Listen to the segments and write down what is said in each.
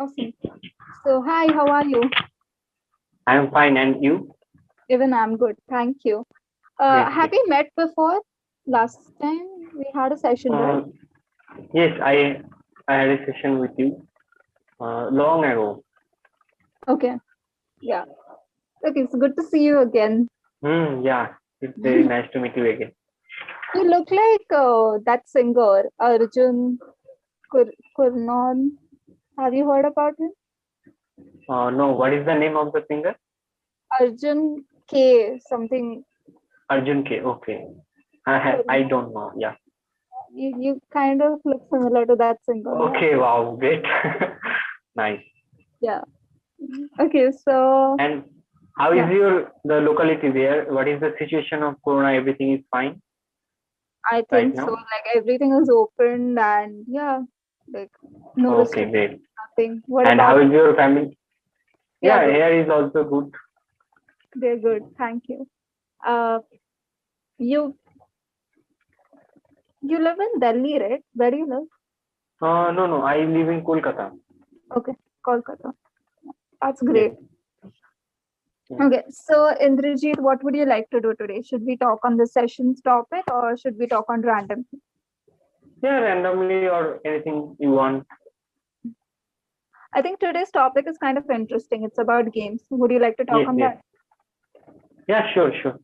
Awesome. So, hi, how are you? I'm fine, and you? Even I'm good. Thank you. Great, Have great. we met before? Last time we had a session, right? Uh, yes, I had a session with you long ago. Okay. Yeah. Okay. It's good to see you again. Yeah, it's very nice to meet you again. You look like that singer, Arjun Kurnon. Have you heard about him? No, what is the name of the singer? Arjun K. Something. Arjun K. Okay, I Kurnon. don't know. Yeah. You kind of look similar to that singer. Yeah. Okay, wow, great. Nice. Yeah. Okay. So, And how is yeah. the locality there? What is the situation of Corona? Everything is fine I right think so. now? Like everything is open and yeah, like no Okay, restriction, great. nothing. What And about how you? is your family? Yeah, Yeah, good. here is also good. They're good. Thank you. Uh, you you live in Delhi, right? Where do you live? No, no, I live in Kolkata. Okay, Kolkata. That's Yes. great. Yes. Okay, so Indrajit, what would you like to do today? Should we talk on the session's topic or should we talk on random? Yeah, randomly or anything you want. I think today's topic is kind of interesting. It's about games. Would you like to talk Yes, on yes. that? Yeah, sure, sure.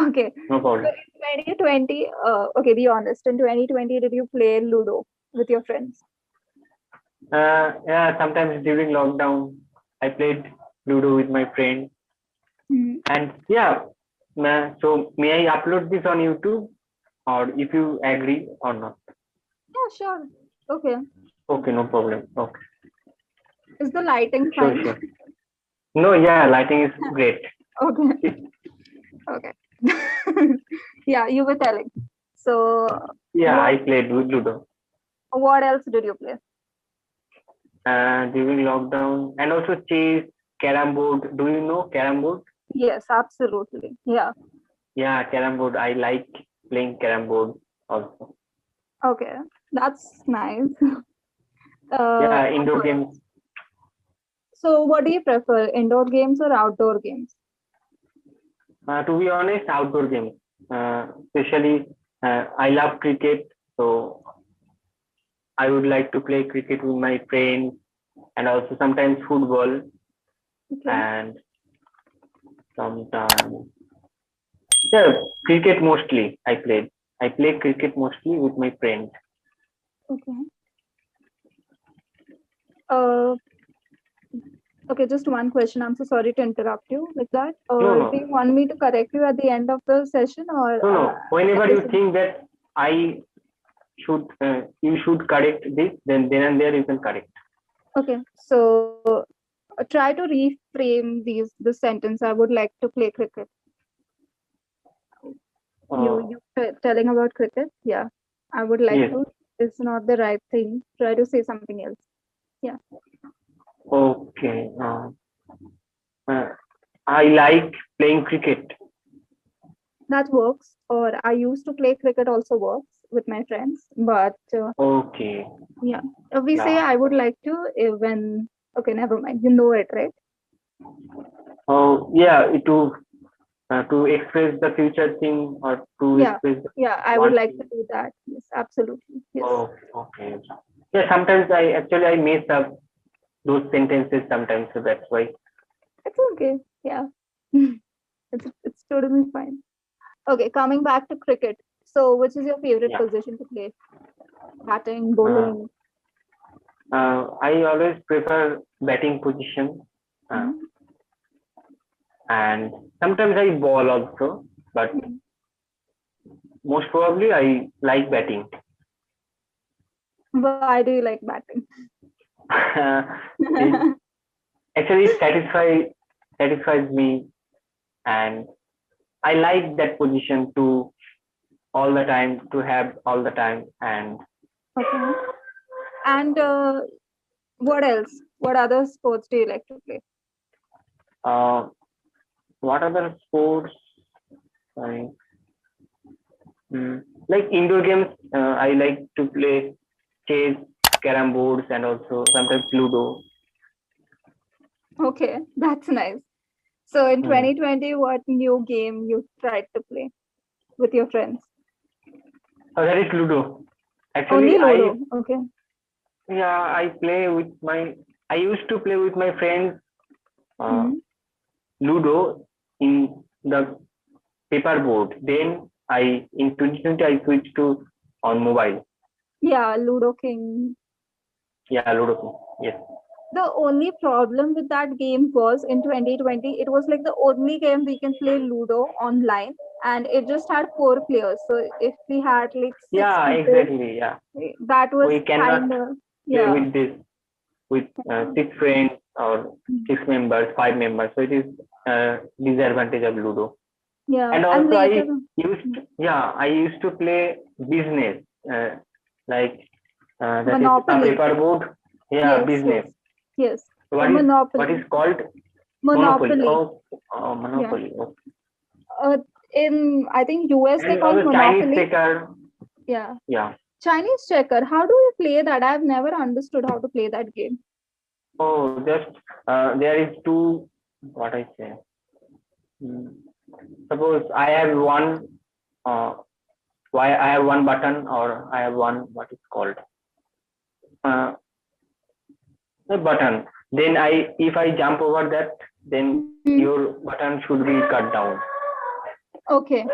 Okay. No So problem. in 2020, okay, be honest. In 2020, did you play Ludo with your friends? Yeah, sometimes during lockdown, I played Ludo with my friend. Mhm. And yeah, so may I upload this on YouTube or if you agree or not? Yeah, sure. Okay. Okay, no problem. Okay, Is the lighting sure, fine? sure. No, yeah, lighting is great. Okay. Okay. Yeah, you were telling. So, Yeah, what I played with Ludo what else did you play? during lockdown and also chess, carom board. Do you know carom board? Yes, absolutely. Yeah. Yeah, carom board. I like playing carom board also. Okay. That's nice. Yeah, And indoor what games. else? So, what do you prefer, indoor games or outdoor games? To be honest, outdoor games. Especially, I love cricket, so I would like to play cricket with my friends, and also sometimes football, Okay. and sometimes yeah, cricket mostly. I played. I play cricket mostly with my friends. Okay. Uh, okay, just one question. I'm so sorry to interrupt you like that. No, Do you no, want me to correct you at the end of the session or no, no. at Whenever this? you think that I you should correct this, then and there you can correct. Okay, so try to reframe this sentence. I would like to play cricket. Uh, You telling about cricket? Yeah, I would like yes. to. It's not the right thing. Try to say something else. Yeah, Okay. Uh, I like playing cricket. that works. Or I used to play cricket also works with my friends. But Okay. yeah, we say Yeah. I would like to when. Okay, never mind. You know it, right? Oh, yeah. To express the future thing or to Yeah, express yeah. I would one like to thing. do that. Yes, absolutely. Yes. Oh, okay. Yeah. Sometimes I mess up those sentences sometimes, so that's why. It's okay. Yeah. It's totally fine. Okay, coming back to cricket. So, which is your favorite Yeah. position to play? Batting, Uh, bowling? I always prefer batting position, uh, Hmm. and sometimes I ball also, but Hmm. most probably I like batting. Why do you like batting? it actually satisfies me, and I like that position to all the time to have all the time. And Okay. And what else? What other sports do you like to play? uh, what other sports? I, like indoor games, I like to play chess, carom boards, and also sometimes Ludo. Okay, that's nice. So in Hmm. 2020, what new game you tried to play with your friends? So that is Ludo. Actually, Only Ludo. Okay. I play with my. I used to play with my friends uh, Hmm. Ludo in the paper board. Then in 2020 I switched to on mobile. Yeah, Ludo King. Yeah, Ludo. Yes. The only problem with that game was in 2020, it was like the only game we can play Ludo online, and it just had 4 players. So if we had like six Yeah, people, exactly. Yeah, that was we cannot kind of, play yeah. with this with six friends or 6 members, 5 members. So it is disadvantage of Ludo. Yeah, And and also later, I used to play business uh, like that is a Monopoly. paper board. Yeah, Yes, business. yes, yes. What is what Monopoly. is called Monopoly? Monopoly. Yeah. Monopoly. Okay. Uh, in I think US they And call also Chinese Monopoly. checker. Yeah. Yeah. Chinese checker. How do you play that? I've never understood how to play that game. Oh, just there is two. What I say. Hmm. Suppose I have one. Uh, why I have one button or I have one what is called uh, a button. Then if I jump over that, then Hmm. your button should be cut down. Okay.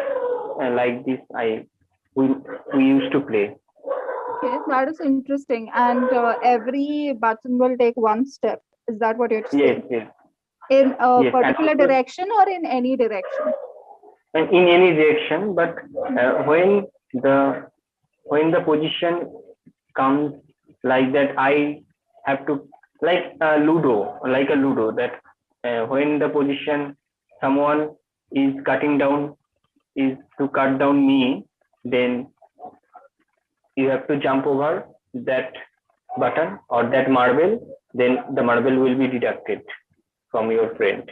Like this, we we used to play. Okay. That is interesting. And every button will take one step. Is that what you're Yes, saying? yes, In a yes, and particular also direction or in any direction? in any direction. But uh, when the when the position comes like that, I have to like a Ludo that when the position someone is cutting down is to cut down me, then you have to jump over that button or that marble, then the marble will be deducted from your friend.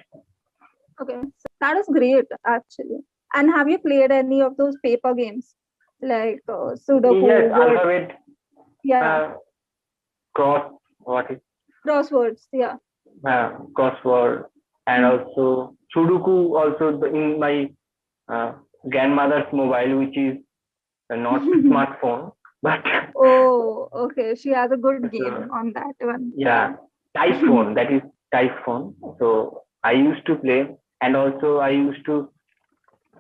Okay. So that is great, actually. And have you played any of those paper games like Yes, Sudoku, word? alphabet, Yeah. uh, cross, what is Crosswords. Yeah. crossword, and Mm. also Sudoku also in my uh, grandmother's mobile, which is not smartphone, but Oh, okay. She has a good so, game on that one. Yeah. yeah, type phone, that is type phone. So I used to play, and also I used to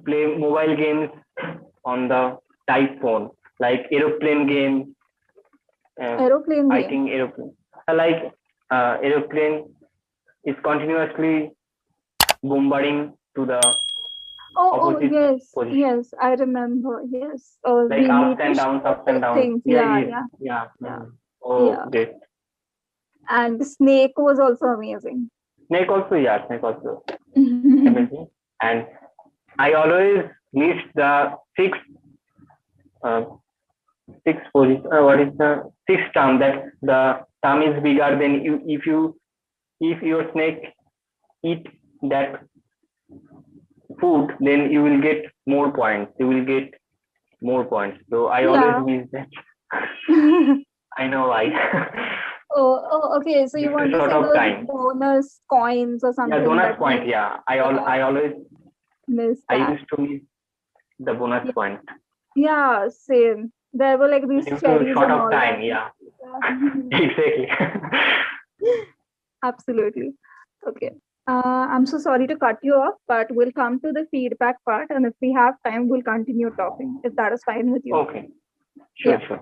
play mobile games on the type phone, like aeroplane game. Uh, Aeroplane I game. think aeroplane, like aeroplane is continuously bombarding to the Oh, opposite yes, position, yes. I remember. Yes. like We ups need to and downs, shoot ups and the downs. things. Yeah, Yeah, yes, yeah, yeah. yeah, Oh, yeah. great. And Snake was also amazing. Snake also, yeah, Snake also amazing. And I always miss the uh, sixth position. What is the sixth term? That the term is bigger than you. If your snake eat that food, then you will get more points. You will get more points. So I always Yeah. miss that. I know why. Okay. So you It's want a to short say of those time. bonus coins or Yeah, something bonus that point. we, Yeah, yeah, I always miss I that. used to miss the bonus Yeah, point yeah, same. There were like these due to cherries short and of all time. that. Yeah, Yeah. exactly. Absolutely. Okay. I'm so sorry to cut you off, but we'll come to the feedback part. And if we have time, we'll continue talking, if that is fine with you. Okay, Yeah. sure, sure.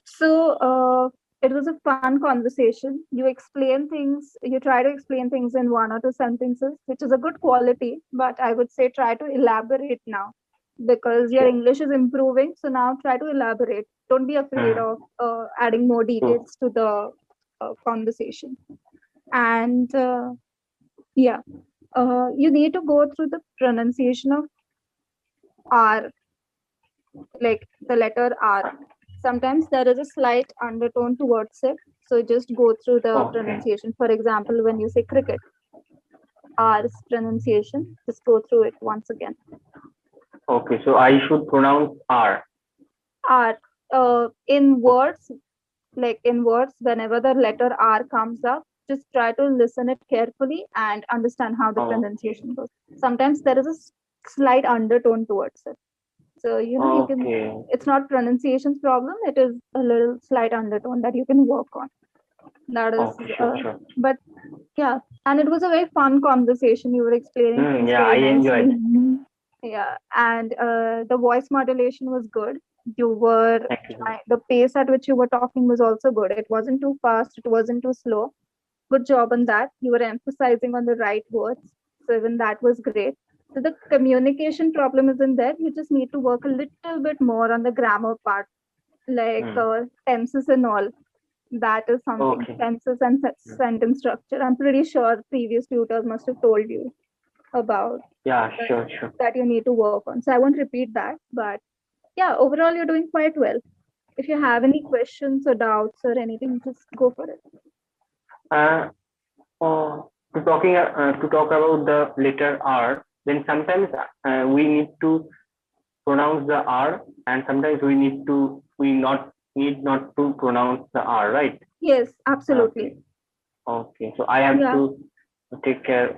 So it was a fun conversation. You explain things, you try to explain things in 1 or 2 sentences, which is a good quality, but I would say try to elaborate now because your Sure. English is improving. So now try to elaborate. Don't be afraid Hmm. of adding more True. details to the conversation. And yeah, you need to go through the pronunciation of R, like the letter R. Sometimes there is a slight undertone towards it. So just go through the Okay. pronunciation. For example, when you say cricket, R's pronunciation, just go through it once again. Okay. So I should pronounce R. R, in Okay. words, like in words, whenever the letter R comes up, just try to listen it carefully and understand how the Oh, pronunciation goes. Sometimes there is a slight undertone towards it. So, you can, okay. it's not pronunciation's problem, it is a little slight undertone that you can work on. That is, Okay, sure, sure. but yeah, and it was a very fun conversation. You were explaining things Yeah, I very nicely. enjoyed. Yeah, and the voice modulation was good. You were Thank you. the pace at which you were talking was also good. It wasn't too fast, it wasn't too slow. Good job on that. You were emphasizing on the right words. So even that was great. So the communication problem isn't there. You just need to work a little bit more on the grammar part, like Hmm. tenses and all. That is something. Okay. Tenses and sentence structure. I'm pretty sure previous tutors must have told you about Yeah, uh, sure, sure. that you need to work on. So I won't repeat that. But yeah, overall, you're doing quite well. If you have any questions or doubts or anything, just go for it. Uh, to talk about the letter R, then sometimes we need to pronounce the R, and sometimes we not to pronounce the R, right? Yes, absolutely. Okay. Okay. So I have Yeah, to take care.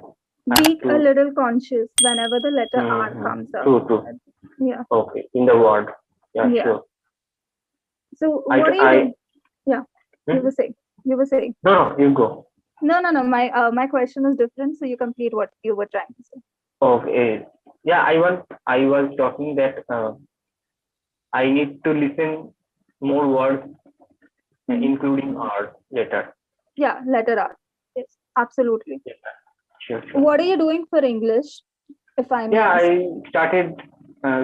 I have be a to. little conscious whenever the letter R Mm-hmm. comes up. True, true. Yeah, Okay. In the word. Yeah, yeah. sure. So I, what are you I, doing? Yeah, you hmm? were saying. You were saying. No, no, you go. No, no, no. My question is different. So you complete what you were trying to say. Okay. Yeah, I was talking that I need to listen more words, Mhm. including R later. Yeah, letter R. Yes, absolutely. Yeah, sure, sure. What are you doing for English, if I may Yeah, ask? I started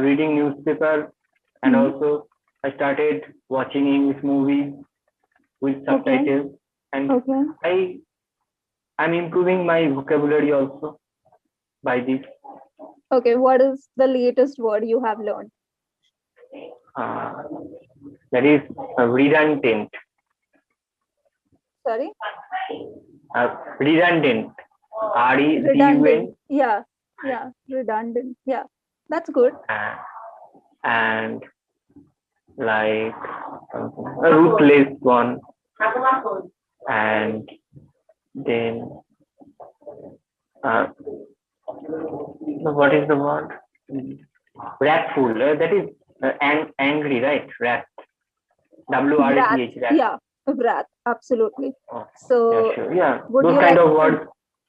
reading newspaper, and Hmm. also I started watching English movies with Okay, subtitles, and okay. I I'm improving my vocabulary also by this. Okay, what is the latest word you have learned? Uh, that is redundant. Sorry? Redundant. R E D U Redundant. N Yeah, yeah, redundant. Yeah, that's good. and like a ruthless one, and then uh, what is the word? Wrathful. That is angry, right? Wrath. Wrath. WRATH. Wrath. Yeah, wrath. Absolutely. Oh, yeah, So, sure. Yeah, would those you kind like of to? words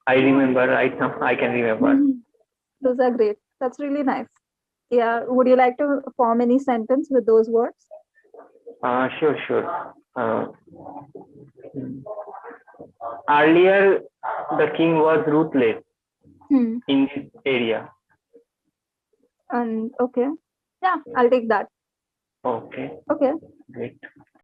I remember right now. I can remember. Those are great. That's really nice. Yeah. Would you like to form any sentence with those words? Sure, sure. Earlier, the king was ruthless Hmm. in this area. And okay. Yeah, I'll take that. Okay, Okay. great.